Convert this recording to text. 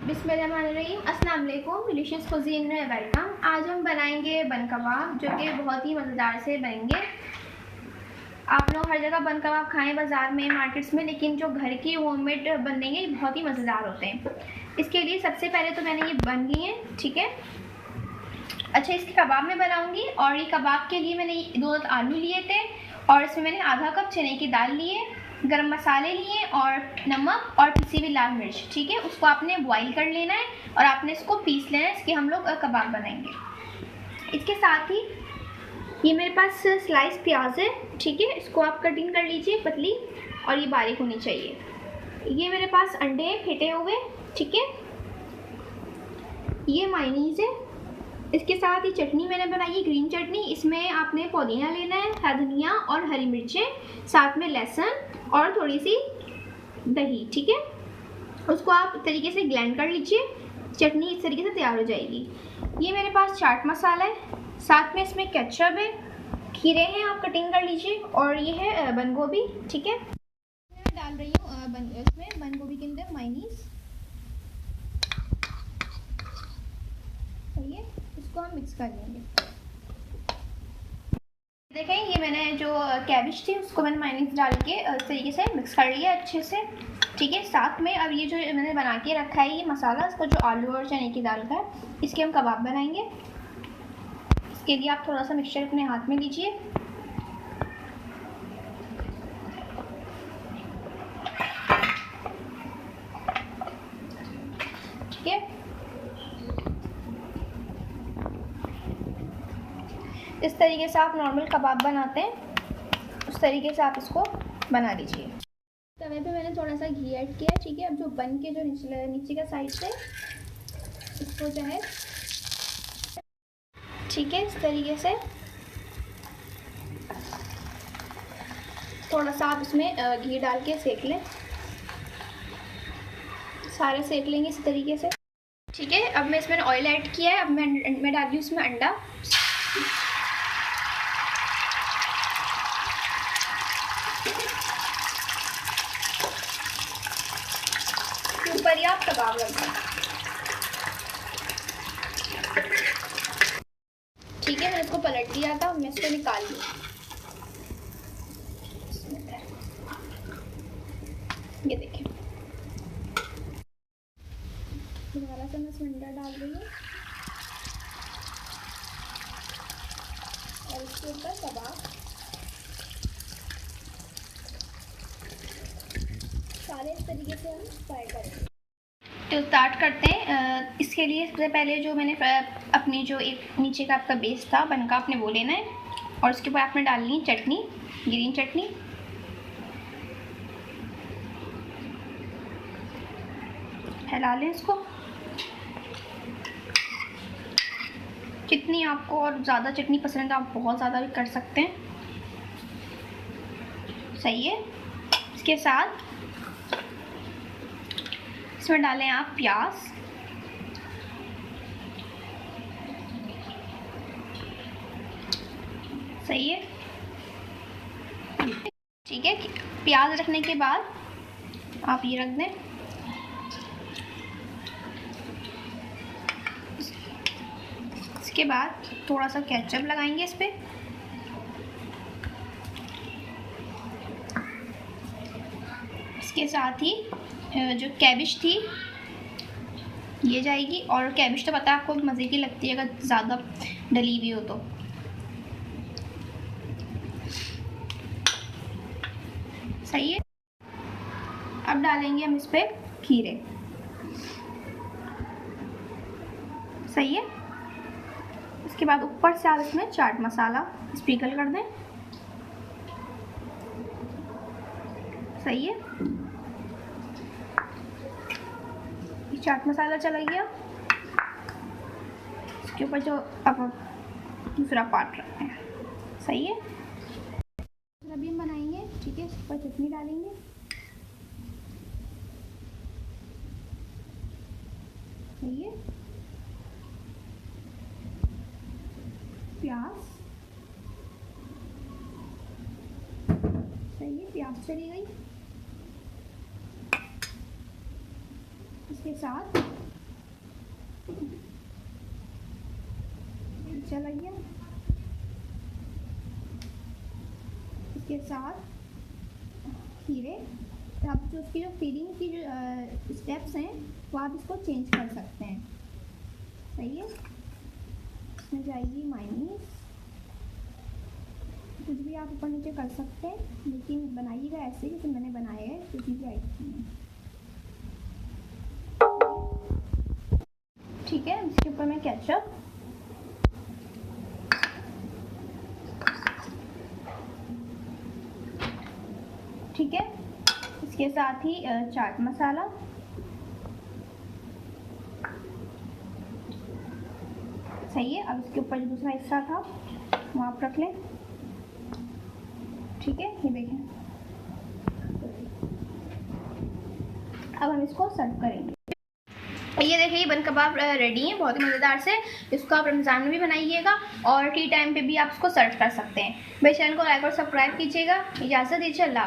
बिस्मिल्लाहिर्रहमानिर्रहीम। अस्सलाम वालेकुम। डिलीशियस कुज़ीन में वेलकम। आज हम बनाएंगे बन कबाब, जो कि बहुत ही मज़ेदार से बनेंगे। आप लोग हर जगह बन कबाब खाएं बाज़ार में, मार्केट्स में, लेकिन जो घर की होममेड बनेंगे बहुत ही मज़ेदार होते हैं। इसके लिए सबसे पहले तो मैंने ये बन लिए हैं, ठीक है। अच्छा, इसके कबाब में बनाऊंगी, और ये कबाब के लिए मैंने 2 आलू लिए थे, और इसमें मैंने आधा कप चने की दाल लिए, गरम मसाले लिए, और नमक और पिसी हुई लाल मिर्च, ठीक है। उसको आपने बॉईल कर लेना है और आपने इसको पीस लेना है। इसके हम लोग कबाब बनाएंगे। इसके साथ ही ये मेरे पास स्लाइस प्याज है, ठीक है। इसको आप कटिंग कर लीजिए पतली, और ये बारीक होनी चाहिए। ये मेरे पास अंडे हैं फेटे हुए, ठीक है। ये मायोनीज है। इसके साथ ही चटनी मैंने बनाई है, ग्रीन चटनी। इसमें आपने पुदीना लेना है, धनिया और हरी मिर्चें, साथ में लहसुन और थोड़ी सी दही, ठीक है। उसको आप इस तरीके से ग्राइंड कर लीजिए। चटनी इस तरीके से तैयार हो जाएगी। ये मेरे पास चाट मसाला है, साथ में इसमें केचप है, खीरे हैं, आप कटिंग कर लीजिए, और ये है बंद गोभी, ठीक है। मैं डाल रही हूँ इसमें बंद गोभी के अंदर मायोनीज, सही है। इसको हम मिक्स कर लेंगे। देखें, ये मैंने जो कैबिज थी उसको मैंने मायोनीज डाल के इस तरीके से मिक्स कर लिया अच्छे से, ठीक है। साथ में अब ये जो मैंने बना के रखा है ये मसाला, इसका जो आलू और चने की दाल का है, इसके हम कबाब बनाएंगे। इसके लिए आप थोड़ा सा मिक्सचर अपने हाथ में लीजिए, ठीक है। इस तरीके से आप नॉर्मल कबाब बनाते हैं, उस तरीके से आप इसको बना लीजिए। तवे पे मैंने थोड़ा सा घी ऐड किया, ठीक है। अब जो बन के जो नीचे का साइड से इसको जो है, ठीक है, इस तरीके से थोड़ा सा आप इसमें घी डाल के सेक लें। सारे सेक लेंगे इसी तरीके से, ठीक है। अब मैं इसमें ऑयल ऐड किया है। अब मैं डाल रही हूँ इसमें अंडा, ऊपर ही आप कबाब रख दें, ठीक है। मैंने इसको पलट दिया था, मैं इसको निकाल लूँ। ये देखें, दोबारा से मैं इसमें अंडा डाल रही हूँ, और इसके ऊपर कबाब सारे इस तरीके से हम फ्राई करेंगे। तो स्टार्ट करते हैं। इसके लिए सबसे पहले जो मैंने अपनी जो एक नीचे का आपका बेस था बनका, आपने वो लेना है, और उसके बाद आपने डालनी है चटनी, ग्रीन चटनी। फैला लें इसको। जितनी आपको और ज़्यादा चटनी पसंद है आप बहुत ज़्यादा भी कर सकते हैं, सही है। इसके साथ इसमें डालें आप प्याज, सही है, ठीक है। प्याज रखने के बाद आप ये रख दें। इसके बाद थोड़ा सा केचप लगाएंगे इस पे, इसके साथ ही जो कैबिज थी ये जाएगी, और कैबिज तो पता है आपको मज़े की लगती है अगर ज़्यादा डली हुई हो तो, सही है। अब डालेंगे हम इस पे खीरे, सही है। इसके बाद ऊपर से आप इसमें चाट मसाला स्प्रिंकल कर दें, सही है। ये चाट मसाला चला गया। इसके ऊपर जो अब दूसरा पार्ट रखते हैं, सही है। अभी हम बनाएंगे, ठीक है। इस पर चटनी डालेंगे, सही है। प्याज, सही है, प्याज चली गई। इसके साथ चला गया। इसके साथ खीरे, आप जो उसकी जो फीडिंग की जो स्टेप्स हैं वो आप इसको चेंज कर सकते हैं। सही है। इसमें जाएगी मायोनीज, कुछ भी आप ऊपर नीचे कर सकते हैं, लेकिन बनाइएगा ऐसे जैसे मैंने बनाया है, तो चीज़ें आई। ठीक है, इसके ऊपर मैं केचप, ठीक है, इसके साथ ही चाट मसाला, सही है। अब इसके ऊपर जो दूसरा हिस्सा था वो आप रख लें, ठीक है। ये देखें, अब हम इसको सर्व करेंगे। ये देखिए, बन कबाब रेडी है, बहुत ही मज़ेदार से। इसको आप रमज़ान में भी बनाइएगा और टी टाइम पे भी आप इसको सर्व कर सकते हैं। मेरे चैनल को लाइक और सब्सक्राइब कीजिएगा। इजाज़त दीजिए, अल्लाह।